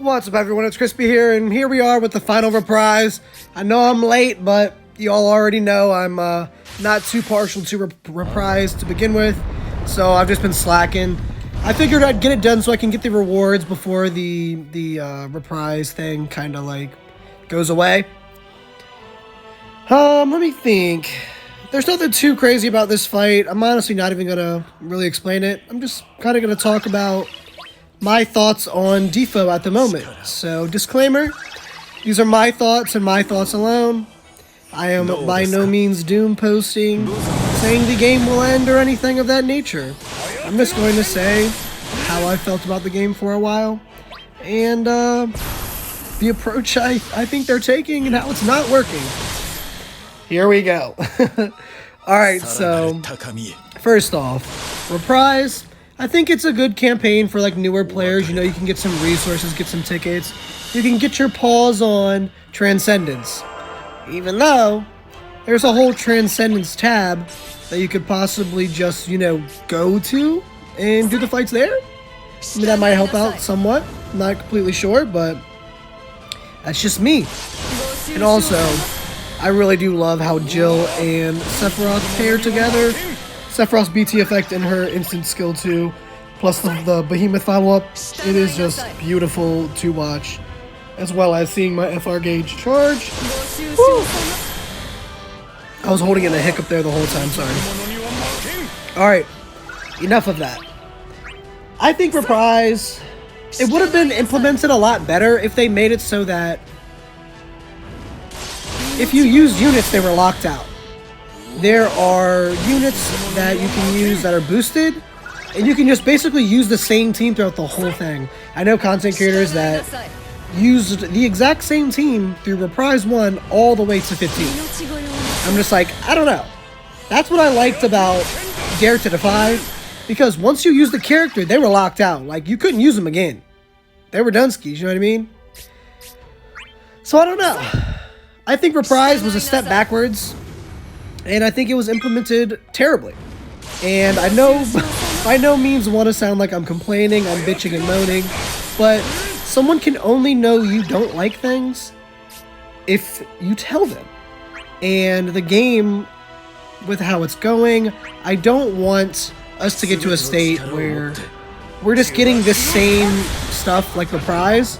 What's up, everyone? It's Crispy here, and here we are with the final reprise. I know I'm late, but you all already know I'm not too partial to reprise to begin with, so I've just been slacking. I figured I'd get it done so I can get the rewards before the reprise thing kind of like goes away. Let me think. There's nothing too crazy about this fight. I'm honestly not even gonna really explain it. I'm just kind of gonna talk about my thoughts on DFFOO at the moment. So, disclaimer, these are my thoughts and my thoughts alone. I am by no means doom posting, saying the game will end or anything of that nature. I'm just going to say how I felt about the game for a while, and the approach I think they're taking and how it's not working. Here we go. Alright, so, first off, Reprise, I think it's a good campaign for like newer players. You know, you can get some resources, get some tickets. You can get your paws on Transcendence. Even though there's a whole Transcendence tab that you could possibly just, you know, go to and do the fights there. I mean, that might help out somewhat. I'm not completely sure, but that's just me. And also, I really do love how Jill and Sephiroth pair together. Sephiroth's BT effect and her instant skill 2, plus the Behemoth follow-up, it is just beautiful to watch. As well as seeing my FR gauge charge. Woo! I was holding in a hiccup there the whole time, sorry. Alright, enough of that. I think Reprise, it would have been implemented a lot better if they made it so that if you used units, they were locked out. There are units that you can use that are boosted, and you can just basically use the same team throughout the whole thing. I know content creators that used the exact same team through Reprise 1 all the way to 15. I'm just like, I don't know. That's what I liked about Dare to Defy, because once you use the character, they were locked out. Like, you couldn't use them again. They were done skis, you know what I mean? So I don't know. I think Reprise was a step backwards, and I think it was implemented terribly. And I know, by no means want to sound like I'm complaining, I'm bitching and moaning, but someone can only know you don't like things if you tell them. And the game, with how it's going, I don't want us to get to a state where we're just getting this same stuff like Reprise,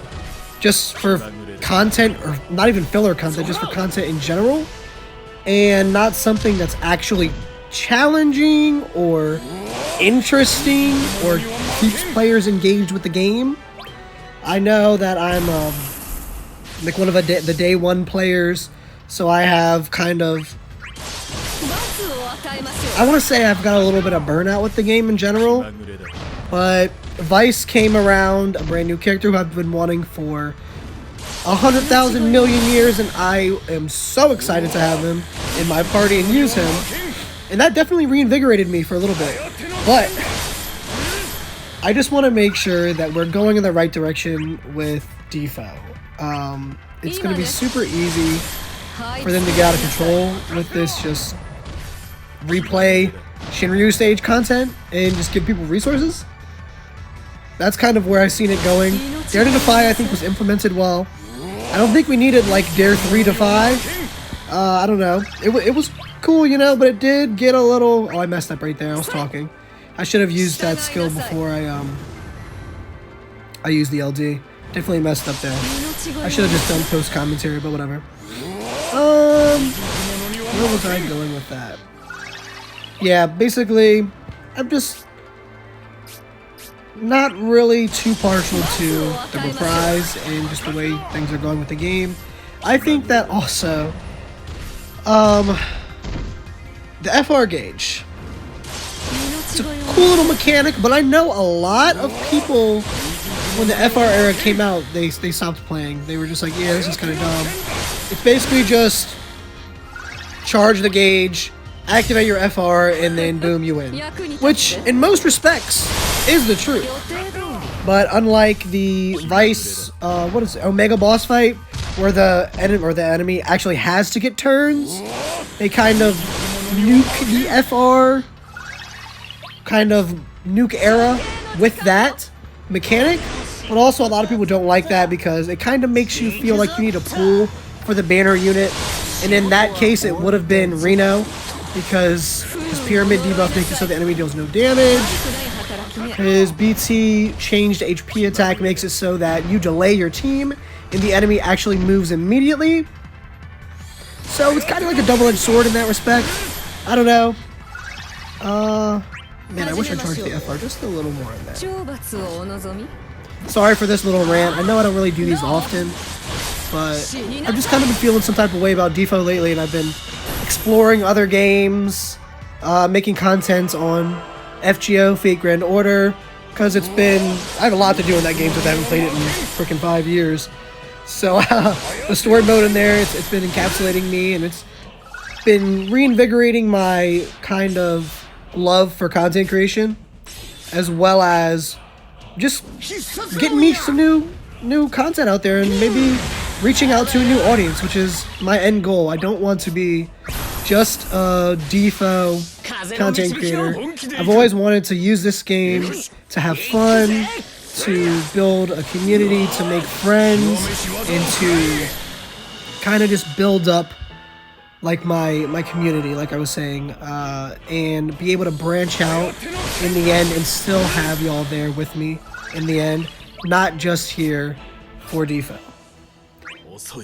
just for content, or not even filler content, just for content in general, and not something that's actually challenging or interesting or keeps players engaged with the game. I know that I'm like one of the day one players, so I have kind of, I want to say I've got a little bit of burnout with the game in general, but Vice came around, a brand new character who I've been wanting for 100,000 million years, and I am so excited to have him in my party and use him. And that definitely reinvigorated me for a little bit. But I just want to make sure that we're going in the right direction with DFFOO. It's going to be super easy for them to get out of control with this just replay Shinryu stage content and just give people resources. That's kind of where I've seen it going. Dare to Defy, I think, was implemented well. I don't think we needed, like, Dare 3 Defy. I don't know. It was cool, you know, but it did get a little... Oh, I messed up right there. I was talking. I should have used that skill before I used the LD. Definitely messed up there. I should have just done post-commentary, but whatever. Where was I going with that? Yeah, basically, I'm just not really too partial to the Reprise and just the way things are going with the game. I think that also, the FR gauge, it's a cool little mechanic, but I know a lot of people, when the FR era came out, they stopped playing. They were just like, yeah, this is kind of dumb. It's basically just charge the gauge, activate your FR, and then boom, you win. Which, in most respects, is the truth. But unlike the Vice, what is it, Omega boss fight, where the enemy actually has to get turns, they kind of nuke the FR, kind of nuke era with that mechanic. But also a lot of people don't like that because it kind of makes you feel like you need to pull for the banner unit. And in that case, it would have been Reno because his pyramid debuff makes it so the enemy deals no damage. His BT changed HP attack makes it so that you delay your team and the enemy actually moves immediately. So it's kind of like a double-edged sword in that respect. I don't know. Man, I wish I charged the FR just a little more in that. Sorry for this little rant. I know I don't really do these often, but I've just kind of been feeling some type of way about DFFOO lately, and I've been exploring other games, making content on FGO, Fate Grand Order, because I have a lot to do in that game because I haven't played it in freaking 5 years. So the story mode in there, it's been encapsulating me, and it's been reinvigorating my kind of love for content creation, as well as just getting me some new content out there and maybe reaching out to a new audience, which is my end goal. I don't want to be just a DFFOO content creator. I've always wanted to use this game to have fun, to build a community, to make friends, and to kind of just build up like my community, like I was saying, and be able to branch out in the end and still have y'all there with me in the end, not just here for DFFOO.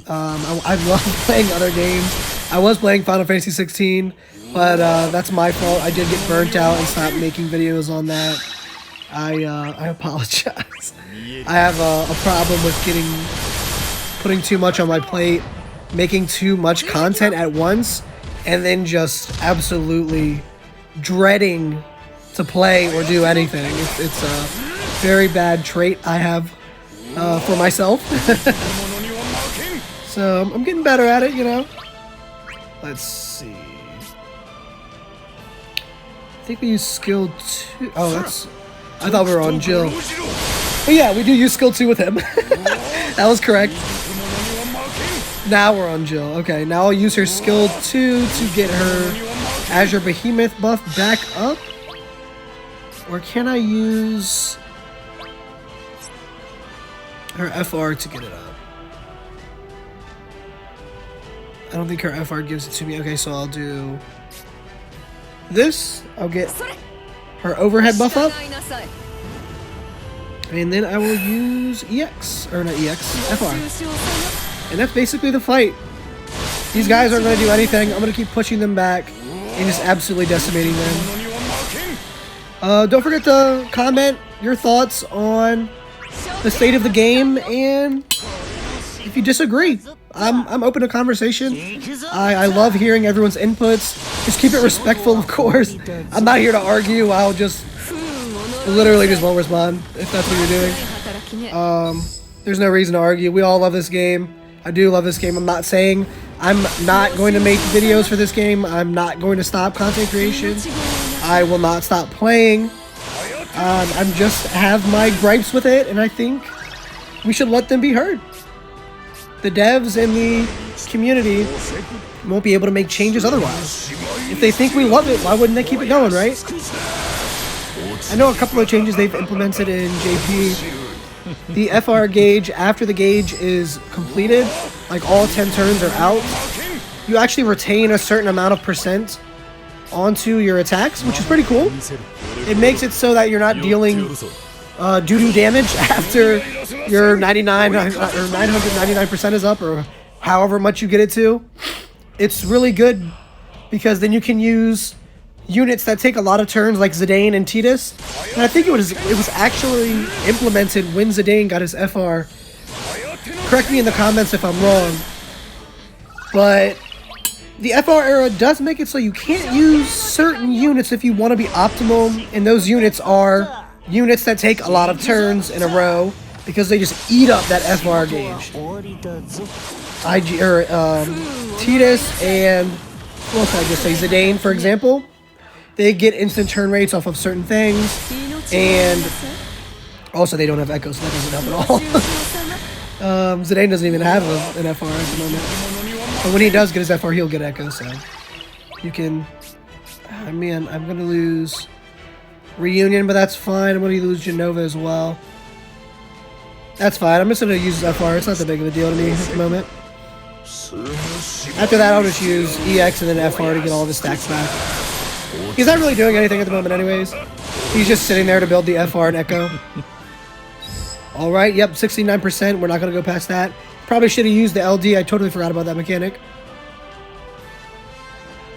I love playing other games. I was playing Final Fantasy 16, but that's my fault. I did get burnt out and stopped making videos on that. I apologize. I have a problem with putting too much on my plate, making too much content at once, and then just absolutely dreading to play or do anything. It's a very bad trait I have for myself. So I'm getting better at it, you know. Let's see. I think we use skill 2. Oh, that's... I thought we were on Jill. But yeah, we do use skill 2 with him. That was correct. Now we're on Jill. Okay, now I'll use her skill 2 to get her Azure Behemoth buff back up. Or can I use her FR to get it up? I don't think her FR gives it to me. Okay, so I'll do this. I'll get her overhead buff up. And then I will use EX, or not EX, FR. And that's basically the fight. These guys aren't going to do anything. I'm going to keep pushing them back and just absolutely decimating them. Don't forget to comment your thoughts on the state of the game, and if you disagree, I'm open to conversation. I love hearing everyone's inputs. Just keep it respectful, of course. I'm not here to argue. I'll just literally just won't respond if that's what you're doing. There's no reason to argue. We all love this game. I do love this game. I'm not saying I'm not going to make videos for this game. I'm not going to stop content creation. I will not stop playing. I'm just have my gripes with it, and I think we should let them be heard. The devs and the community won't be able to make changes otherwise. If they think we love it, why wouldn't they keep it going, right? I know a couple of changes they've implemented in JP. The FR gauge, after the gauge is completed, like all 10 turns are out, you actually retain a certain amount of percent onto your attacks, which is pretty cool. It makes it so that you're not dealing doo-doo damage after your 99 or 999% is up, or however much you get it to. It's really good because then you can use units that take a lot of turns, like Zidane and Tidus. And I think it was actually implemented when Zidane got his FR. Correct me in the comments if I'm wrong, but the FR era does make it so you can't use certain units if you want to be optimal, and those units are units that take a lot of turns in a row because they just eat up that FR gauge. Tidus and, what else did I just say, Zidane, for example, they get instant turn rates off of certain things, and also they don't have Echo, so that doesn't help at all. Zidane doesn't even have an FR at the moment. But when he does get his FR, he'll get Echo, so you can... man, I'm going to lose Reunion, but that's fine. I'm going to lose Genova as well. That's fine. I'm just gonna use FR. It's not that big of a deal to me at the moment. After that, I'll just use EX and then FR to get all of his stacks back. He's not really doing anything at the moment anyways. He's just sitting there to build the FR and Echo. Alright, yep, 69%. We're not going to go past that. Probably should have used the LD. I totally forgot about that mechanic.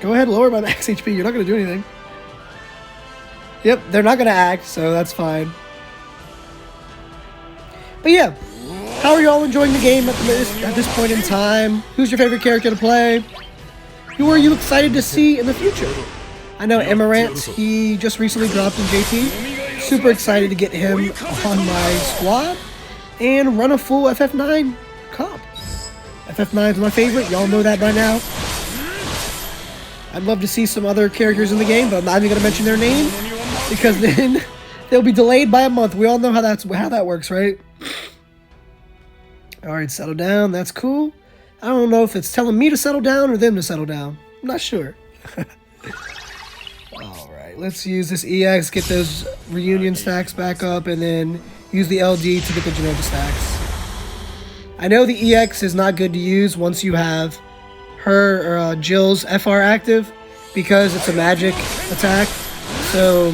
Go ahead, lower my max HP. You're not going to do anything. Yep, they're not going to act, so that's fine. But yeah, how are you all enjoying the game at this point in time? Who's your favorite character to play? Who are you excited to see in the future? I know Rants, he just recently dropped in JP. Super excited to get him on my squad and run a full FF9 comp. FF9 is my favorite, y'all know that by now. I'd love to see some other characters in the game, but I'm not even going to mention their name because then they'll be delayed by a month. We all know how that works, right? Alright, settle down, that's cool. I don't know if it's telling me to settle down or them to settle down. I'm not sure. Alright, let's use this EX, get those reunion stacks back up, and then use the LD to get the Genova stacks. I know the EX is not good to use once you have her or Jill's FR active because it's a magic attack. So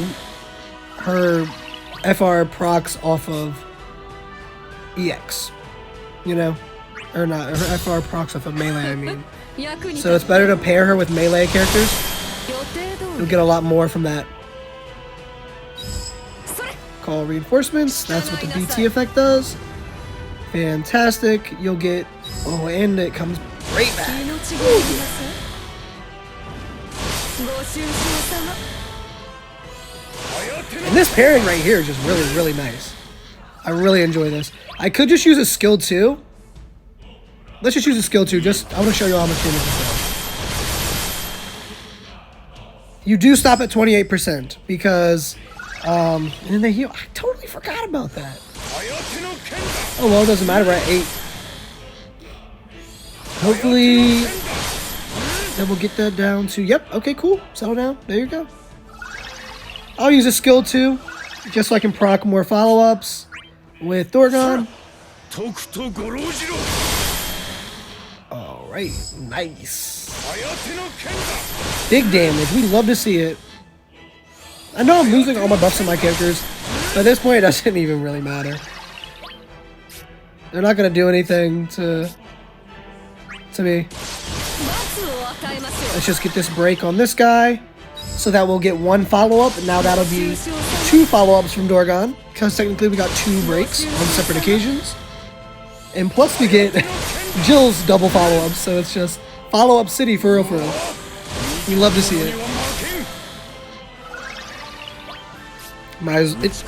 her FR procs off of EX, you know? Or not, her FR procs off of melee, I mean. So it's better to pair her with melee characters. You'll get a lot more from that. Call reinforcements, that's what the BT effect does. Fantastic, you'll get, oh, and it comes right back. And this pairing right here is just really, really nice. I really enjoy this. I could just use a skill 2. Let's just use a skill 2. I want to show you how much damage this does. You do stop at 28% because, and then they heal. I totally forgot about that. Oh well, it doesn't matter. We're at 8. Hopefully, then we'll get that down to. Yep. Okay. Cool. Settle down. There you go. I'll use a skill 2, just so I can proc more follow-ups with Dorgon. Alright, nice. Big damage, we love to see it. I know I'm losing all my buffs on my characters, but at this point it doesn't even really matter. They're not going to do anything to me. Let's just get this break on this guy, so that we'll get 1 follow-up, and now that'll be 2 follow-ups from Dorgon, because technically we got 2 breaks on separate occasions. And plus we get Jill's double follow-ups, so it's just follow-up city for real, for real. We love to see it.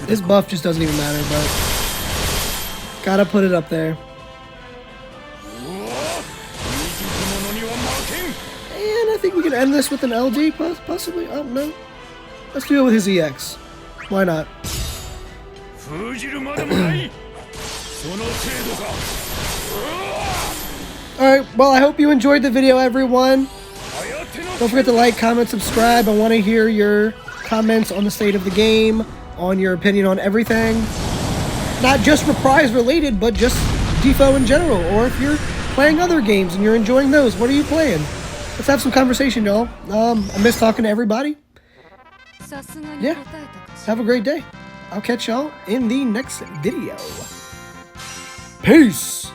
His buff just doesn't even matter, but gotta put it up there. And I think we can end this with an LD, possibly. I don't know. Let's do it with his EX. Why not? Alright, well, I hope you enjoyed the video, everyone. Don't forget to like, comment, subscribe. I want to hear your comments on the state of the game, on your opinion on everything. Not just Reprise related, but just DFFOO in general. Or if you're playing other games and you're enjoying those, what are you playing? Let's have some conversation, y'all. I miss talking to everybody. Yeah, have a great day. I'll catch y'all in the next video. Peace!